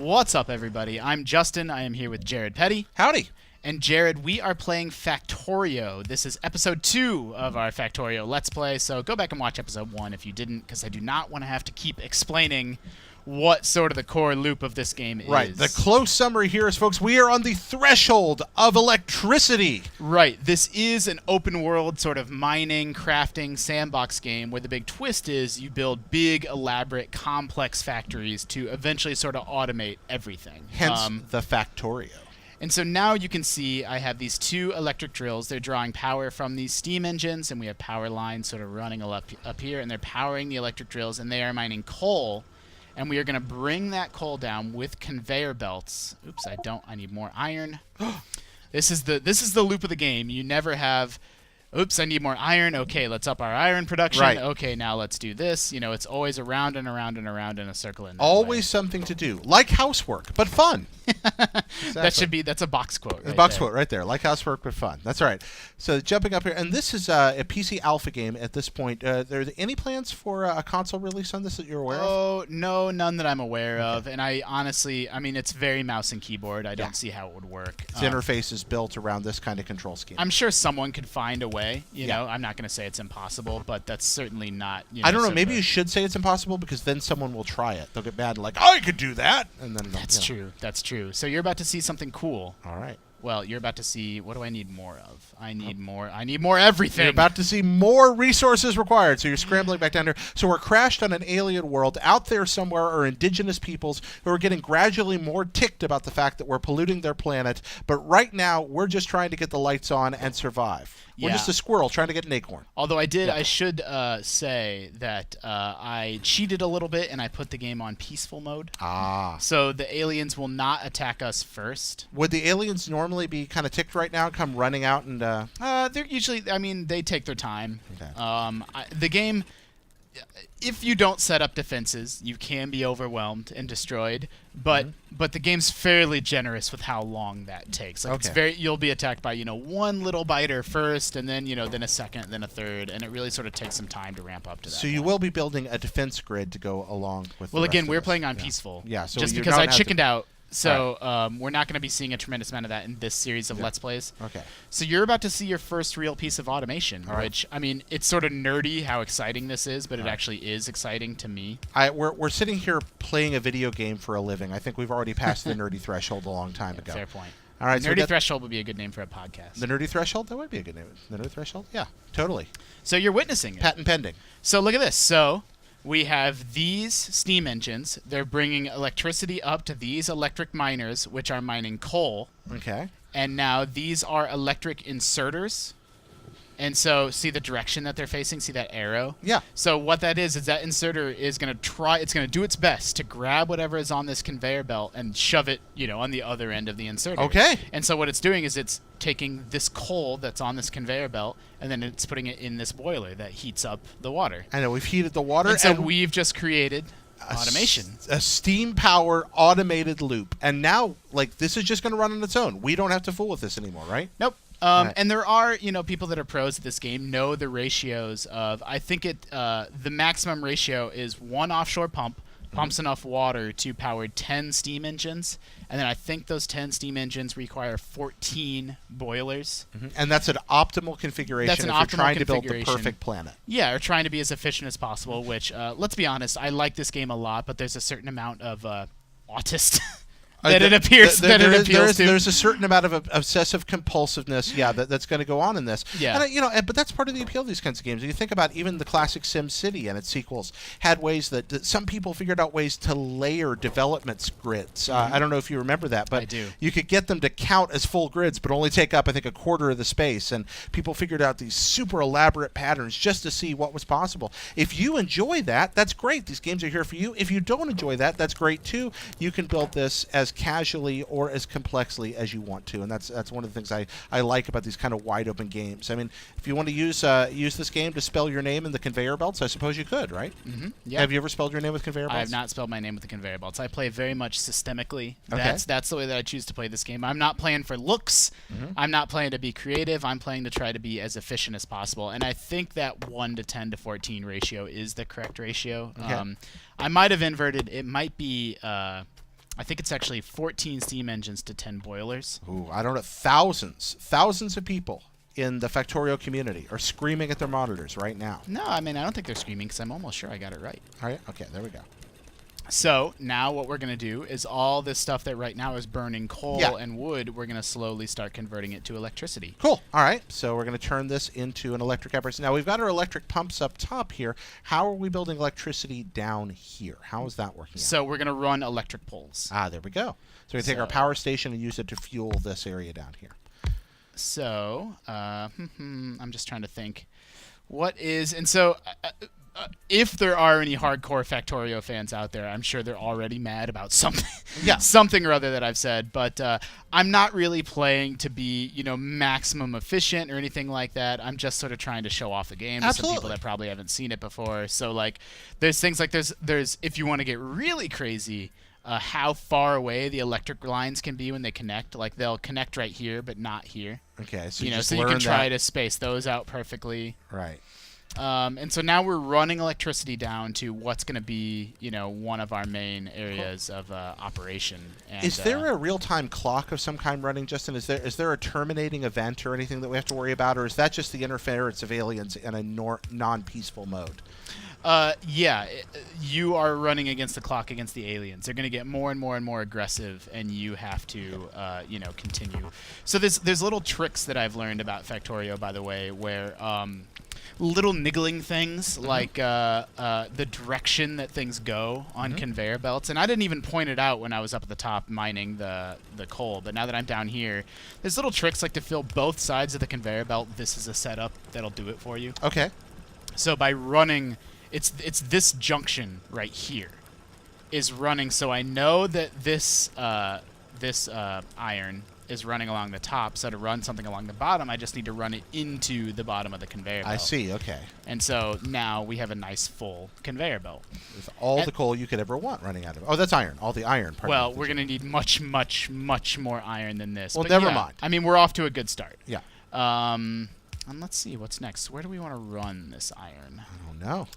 What's up, everybody? I'm Justin. I am here with Jared Petty. Howdy. And Jared, we are playing Factorio. This is episode 2 of our Factorio Let's Play, so go back and watch episode 1 if you didn't, because I do not want to have to keep explaining what sort of the core loop of this game is. Right. The close summary here is, folks, we are on the threshold of electricity. Right. This is an open world sort of mining, crafting, sandbox game where the big twist is you build big, elaborate, complex factories to eventually sort of automate everything. Hence the Factorio. And so now you can see I have these 2 electric drills. They're drawing power from these steam engines, and we have power lines sort of running up here, and they're powering the electric drills, and they are mining coal. And we are going to bring that coal down with conveyor belts. Oops, I need more iron. This is the loop of the game. You never have, oops, I need more iron. Okay, let's up our iron production. Right. Okay, now let's do this. You know, it's always around and around and around in a circle. Always something to do. Like housework, but fun. Exactly. That's a box quote. Right, box quote right there. Like housework, but fun. That's right. So jumping up here, and this is a PC alpha game at this point. Are there any plans for a console release on this that you're aware of? Oh, no, none that I'm aware of. And I honestly, it's very mouse and keyboard. I don't see how it would work. Its interface is built around this kind of control scheme. I'm sure someone could find a way. You know, I'm not going to say it's impossible, but that's certainly not. I don't know. Maybe you should say it's impossible because then someone will try it. They'll get mad and like, I could do that, and then that's true. That's true. So you're about to see something cool. All right. Well, you're about to see. What do I need more of? I need more. I need more everything. You're about to see more resources required. So you're scrambling back down here. So we're crashed on an alien world. Out there somewhere are indigenous peoples who are getting gradually more ticked about the fact that we're polluting their planet. But right now, we're just trying to get the lights on and survive. We're just a squirrel trying to get an acorn. Although I should say that I cheated a little bit and I put the game on peaceful mode. Ah. So the aliens will not attack us first. Would the aliens normally be kind of ticked right now, come running out and... They're usually, they take their time. Okay. The game, if you don't set up defenses, you can be overwhelmed and destroyed. But the game's fairly generous with how long that takes. Like you'll be attacked by one little biter first, and then then a second, then a third, and it really sort of takes some time to ramp up to that. So you will be building a defense grid to go along with. Well, again, we're playing on peaceful. Yeah. So just because I chickened out. So we're not going to be seeing a tremendous amount of that in this series of Let's Plays. Okay. So you're about to see your first real piece of automation, which, it's sort of nerdy how exciting this is, but it actually is exciting to me. We're sitting here playing a video game for a living. I think we've already passed the nerdy threshold a long time ago. Fair point. All right. Nerdy Threshold would be a good name for a podcast. The Nerdy Threshold? That would be a good name. The Nerdy Threshold? Yeah, totally. So you're witnessing it. Patent pending. So look at this. So we have these steam engines. They're bringing electricity up to these electric miners, which are mining coal. Okay. And now these are electric inserters. And so see the direction that they're facing? See that arrow? Yeah. So what that is that inserter is going to do its best to grab whatever is on this conveyor belt and shove it, on the other end of the inserter. Okay. And so what it's doing is it's taking this coal that's on this conveyor belt and then it's putting it in this boiler that heats up the water. I know. We've heated the water. And so we've just created automation. A steam-powered automated loop. And now, this is just going to run on its own. We don't have to fool with this anymore, right? Nope. And there are, people that are pros at this game know the ratios of, I think the maximum ratio is 1 offshore pump pumps enough water to power 10 steam engines. And then I think those 10 steam engines require 14 boilers. And that's an optimal configuration if you're trying to build the perfect planet. Yeah, or trying to be as efficient as possible, which, let's be honest, I like this game a lot, but there's a certain amount of autist... it appears to. There's a certain amount of obsessive compulsiveness, that's going to go on in this. Yeah. And but that's part of the appeal of these kinds of games. You think about even the classic Sim City and its sequels had ways that some people figured out ways to layer development grids. I don't know if you remember that, but I do. You could get them to count as full grids, but only take up, I think, a quarter of the space. And people figured out these super elaborate patterns just to see what was possible. If you enjoy that, that's great. These games are here for you. If you don't enjoy that, that's great too. You can build this as casually or as complexly as you want to, and that's one of the things I like about these kind of wide open games. I mean, if you want to use this game to spell your name in the conveyor belts, I suppose you could, right? Yeah. Have you ever spelled your name with conveyor belts? I have not spelled my name with the conveyor belts. I play very much systemically. Okay. That's the way that I choose to play this game. I'm not playing for looks. I'm not playing to be creative. I'm playing to try to be as efficient as possible, and I think that 1 to 10 to 14 ratio is the correct ratio. Okay. I might have inverted. It might be I think it's actually 14 steam engines to 10 boilers. Ooh, I don't know. Thousands of people in the Factorio community are screaming at their monitors right now. No, I mean, I don't think they're screaming because I'm almost sure I got it right. All right. Okay, there we go. So now what we're going to do is all this stuff that right now is burning coal Yeah. and wood, we're going to slowly start converting it to electricity. Cool. All right. So we're going to turn this into an electric apparatus. Now, we've got our electric pumps up top here. How are we building electricity down here? How is that working out? So we're going to run electric poles. Ah, there we go. So we're going to take our power station and use it to fuel this area down here. So, I'm just trying to think. What is... And so... if there are any hardcore Factorio fans out there, I'm sure they're already mad about something, something or other that I've said. But I'm not really playing to be, maximum efficient or anything like that. I'm just sort of trying to show off the game to some people that probably haven't seen it before. So like, there's things like there's if you want to get really crazy, how far away the electric lines can be when they connect. Like they'll connect right here, but not here. Okay, so so you can try to space those out perfectly. Right. And so now we're running electricity down to what's going to be, one of our main areas of operation. And, is there a real-time clock of some kind running, Justin? Is there a terminating event or anything that we have to worry about, or is that just the interference of aliens in a non-peaceful mode? Yeah, you are running against the clock against the aliens. They're going to get more and more and more aggressive, and you have to, continue. So there's little tricks that I've learned about Factorio, by the way, where little niggling things like the direction that things go on conveyor belts. And I didn't even point it out when I was up at the top mining the coal, but now that I'm down here, there's little tricks like to fill both sides of the conveyor belt. This is a setup that'll do it for you. Okay. So by running, it's this junction right here is running, so I know that this iron is running along the top, so to run something along the bottom, I just need to run it into the bottom of the conveyor belt. I see, okay. And so now we have a nice full conveyor belt. With all the coal you could ever want running out of it. Oh, that's iron. All the iron. Well, we're going to need much, much, much more iron than this. Well, but never mind. I mean, we're off to a good start. Yeah. And let's see, what's next? Where do we want to run this iron? I don't know.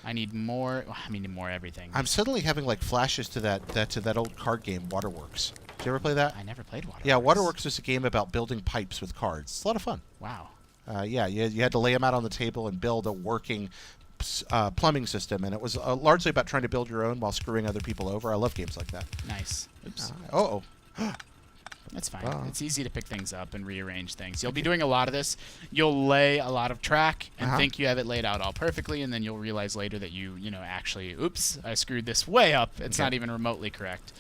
I need more. I mean, more everything. I'm suddenly having like flashes to that old card game, Waterworks. Did you ever play that? I never played Waterworks. Yeah, Waterworks was a game about building pipes with cards. It's a lot of fun. Wow. Yeah, you had to lay them out on the table and build a working plumbing system, and it was largely about trying to build your own while screwing other people over. I love games like that. Nice. Oops. Oh. That's fine. It's easy to pick things up and rearrange things. You'll be doing a lot of this. You'll lay a lot of track and think you have it laid out all perfectly, and then you'll realize later that you actually, oops, I screwed this way up. It's not even remotely correct.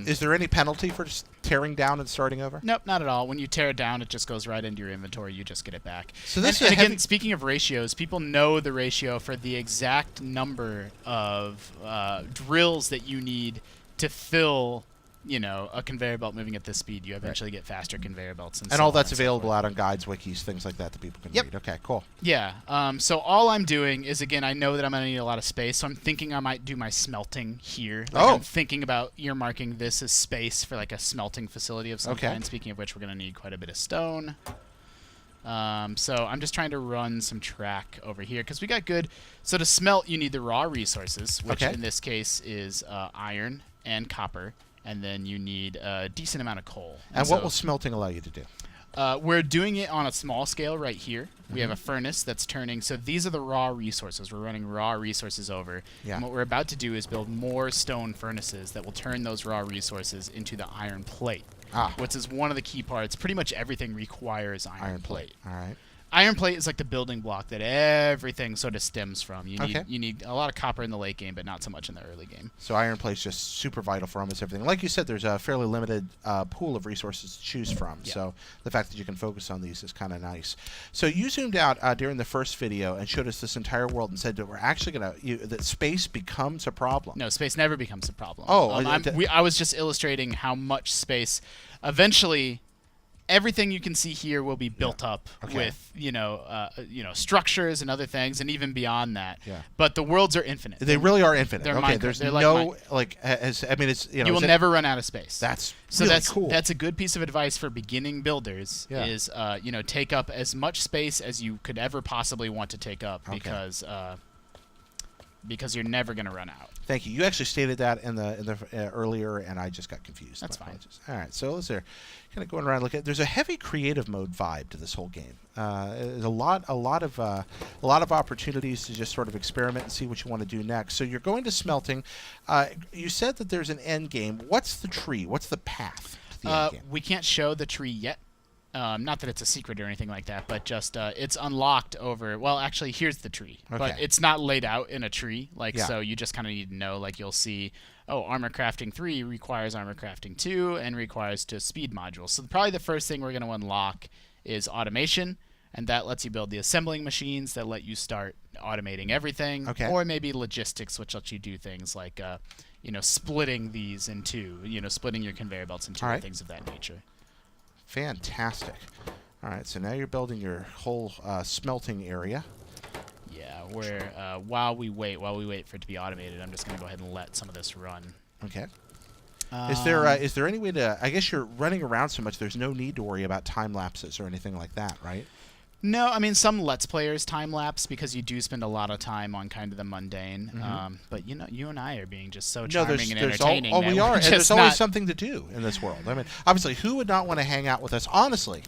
Is there any penalty for just tearing down and starting over? Nope, not at all. When you tear it down, it just goes right into your inventory. You just get it back. So this and again, speaking of ratios, people know the ratio for the exact number of drills that you need to fill a conveyor belt moving at this speed. You eventually get faster conveyor belts. And all that's available out on guides, wikis, things like that people can read. Okay, cool. Yeah. So all I'm doing is, again, I know that I'm going to need a lot of space, so I'm thinking I might do my smelting here. I'm thinking about earmarking this as space for like a smelting facility of some kind. Speaking of which, we're going to need quite a bit of stone. So I'm just trying to run some track over here because we got good. So to smelt, you need the raw resources, which in this case is iron and copper. And then you need a decent amount of coal. And what will smelting allow you to do? We're doing it on a small scale right here. We have a furnace that's turning. So these are the raw resources. We're running raw resources over. Yeah. And what we're about to do is build more stone furnaces that will turn those raw resources into the iron plate. Which is one of the key parts. Pretty much everything requires iron plate. All right. Iron plate is like the building block that everything sort of stems from. You need a lot of copper in the late game, but not so much in the early game. So iron plate is just super vital for almost everything. Like you said, there's a fairly limited pool of resources to choose from. Yeah. So the fact that you can focus on these is kind of nice. So you zoomed out during the first video and showed us this entire world and said that we're actually that space becomes a problem. No, space never becomes a problem. I was just illustrating how much space eventually. Everything you can see here will be built up with structures and other things, and even beyond that. Yeah. But the worlds are infinite. They really are infinite. There's no it's you will never run out of space. That's cool. That's a good piece of advice for beginning builders. Yeah. Is take up as much space as you could ever possibly want to take up because because you're never going to run out. Thank you. You actually stated that in the earlier, and I just got confused. That's My fine. apologies. All right, so let's kind of going around. Look at. There's a heavy creative mode vibe to this whole game. There's a lot of opportunities to just sort of experiment and see what you want to do next. So you're going to smelting. You said that there's an end game. What's the tree? What's the path to the end game? We can't show the tree yet. Not that it's a secret or anything like that, but just it's unlocked over. Well, actually, here's the tree, but it's not laid out in a tree. So you just kind of need to know. Like you'll see, armor crafting 3 requires armor crafting 2 and requires 2 speed modules. So probably the first thing we're going to unlock is automation, and that lets you build the assembling machines that let you start automating everything. Okay. Or maybe logistics, which lets you do things like splitting these in 2. Splitting your conveyor belts in 2 and things of that nature. Fantastic. All right, so now you're building your whole smelting area. Yeah, where while we wait for it to be automated, I'm just going to go ahead and let some of this run. Okay. Is there any way to? I guess you're running around so much. There's no need to worry about time lapses or anything like that, right? No, I mean some Let's Players time lapse because you do spend a lot of time on kind of the mundane. But you and I are being just so charming and entertaining. We are. And there's always something to do in this world. I mean, obviously, who would not want to hang out with us? Honestly,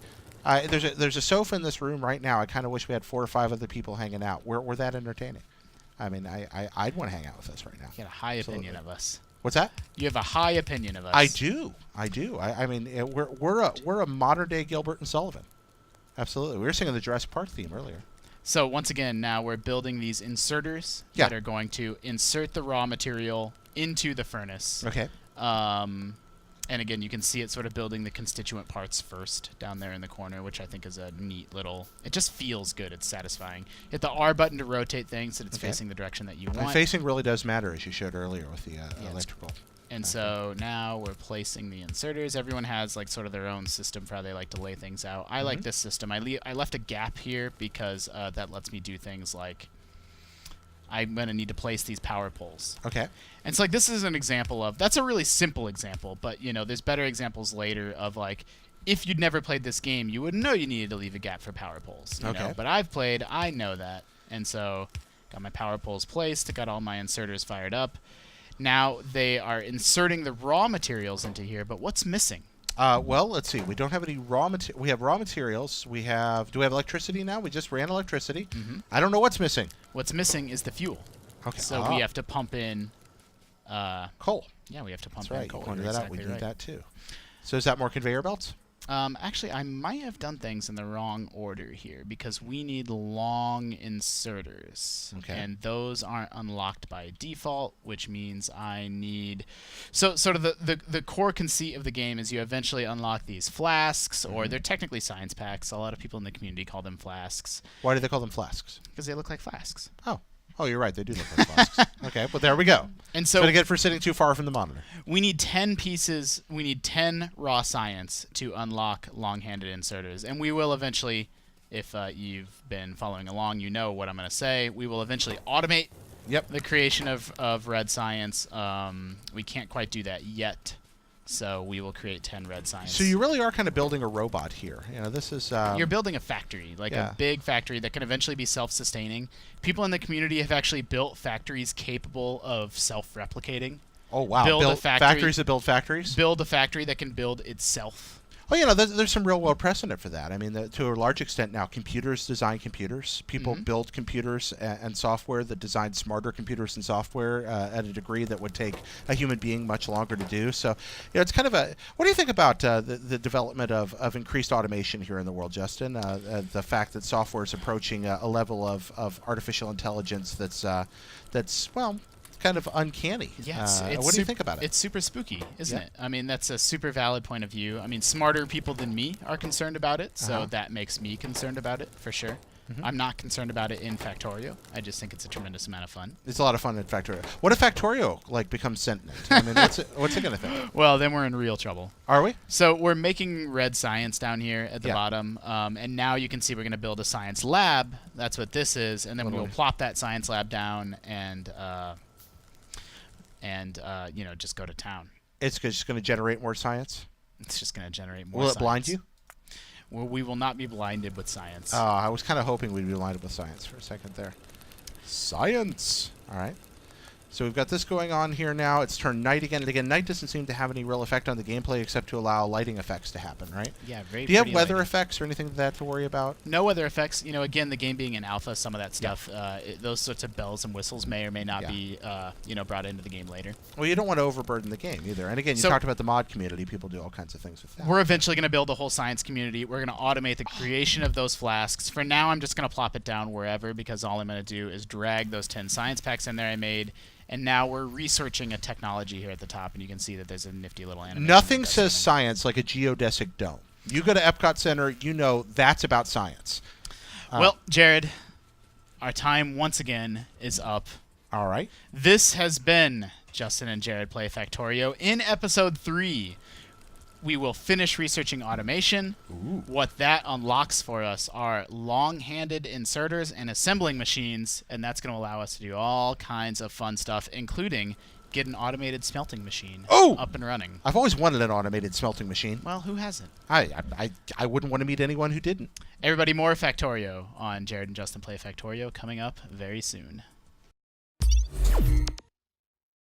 there's a sofa in this room right now. I kind of wish we had 4 or 5 other people hanging out. We're that entertaining. I mean, I'd want to hang out with us right now. You got a high opinion of us. What's that? You have a high opinion of us. I do. I mean, we're a modern day Gilbert and Sullivan. Absolutely. We were singing the Jurassic Park theme earlier. So once again, now we're building these inserters that are going to insert the raw material into the furnace. Okay. And again, you can see it sort of building the constituent parts first down there in the corner, which I think is a neat little... It just feels good. It's satisfying. Hit the R button to rotate things so that it's facing the direction that you want. And facing really does matter, as you showed earlier with the electrical. And so now we're placing the inserters. Everyone has like sort of their own system for how they like to lay things out. I like this system. I left a gap here because that lets me do things like I'm going to need to place these power poles. Okay. And so like this is an example of, that's a really simple example, but there's better examples later of like, if you'd never played this game, you wouldn't know you needed to leave a gap for power poles. You know? But I've played, I know that. And so got my power poles placed, got all my inserters fired up. Now they are inserting the raw materials into here, but what's missing? Well, let's see. We don't have any raw material. We have raw materials. Do we have electricity now? We just ran electricity. I don't know what's missing. What's missing is the fuel. Okay. So we have to pump in coal. Yeah, we have to pump That's right. in coal. You pointed that out. We need that too. So is that more conveyor belts? Actually, I might have done things in the wrong order here because we need long inserters. Okay. And those aren't unlocked by default, which means I need... So sort of the core conceit of the game is you eventually unlock these flasks, or they're technically science packs. A lot of people in the community call them flasks. Why do they call them flasks? Because they look like flasks. Oh, you're right. They do look like flasks. Okay, well, there we go. And so to get for sitting too far from the monitor. We need 10 pieces. We need 10 raw science to unlock long-handed inserters. And we will eventually, if you've been following along, you know what I'm going to say. We will eventually automate the creation of red science. We can't quite do that yet. So we will create 10 red science. So you really are kind of building a robot here. This is... You're building a factory, like a big factory that can eventually be self-sustaining. People in the community have actually built factories capable of self-replicating. Oh, wow. Build factories that build factories? Build a factory that can build itself. Well, there's some real-world precedent for that. I mean, to a large extent now, computers design computers. People build computers and software that design smarter computers and software at a degree that would take a human being much longer to do. So, it's kind of a... What do you think about the development of increased automation here in the world, Justin? The fact that software is approaching a level of artificial intelligence that's well... kind of uncanny. Yes. What do you think about it? It's super spooky, isn't it? I mean, that's a super valid point of view. I mean, smarter people than me are concerned about it, so that makes me concerned about it, for sure. I'm not concerned about it in Factorio. I just think it's a tremendous amount of fun. It's a lot of fun in Factorio. What if Factorio becomes sentient? I mean, what's it going to think? Well, then we're in real trouble. Are we? So we're making red science down here at the bottom, and now you can see we're going to build a science lab. That's what this is, and then we'll plop that science lab down and just go to town. It's just going to generate more science? It's just going to generate more science. Will it blind you? Well, we will not be blinded with science. I was kind of hoping we'd be blinded with science for a second there. Science. All right. So we've got this going on here now. It's turned night again, and again, night doesn't seem to have any real effect on the gameplay except to allow lighting effects to happen, right? Yeah, very. Do you have pretty weather lighting. effects or anything like that to worry about? No weather effects. You know, again, the game being in alpha, some of that stuff, those sorts of bells and whistles may or may not be, brought into the game later. Well, you don't want to overburden the game either. And again, you So- talked about the mod community. People do all kinds of things with that. We're eventually going to build a whole science community. We're going to automate the creation of those flasks. For now, I'm just going to plop it down wherever because all I'm going to do is drag those 10 science packs in there I made. And now we're researching a technology here at the top, and you can see that there's a nifty little animation. Nothing that's says coming. science like a geodesic dome. You go to Epcot Center, you know that's about science. Well, Jared, our time once again is up. All right. This has been Justin and Jared Play Factorio. In episode 3, we will finish researching automation. Ooh. What that unlocks for us are long-handed inserters and assembling machines, and that's going to allow us to do all kinds of fun stuff, including get an automated smelting machine up and running. I've always wanted an automated smelting machine. Well, who hasn't? I wouldn't want to meet anyone who didn't. Everybody, more Factorio on Jared and Justin Play Factorio coming up very soon.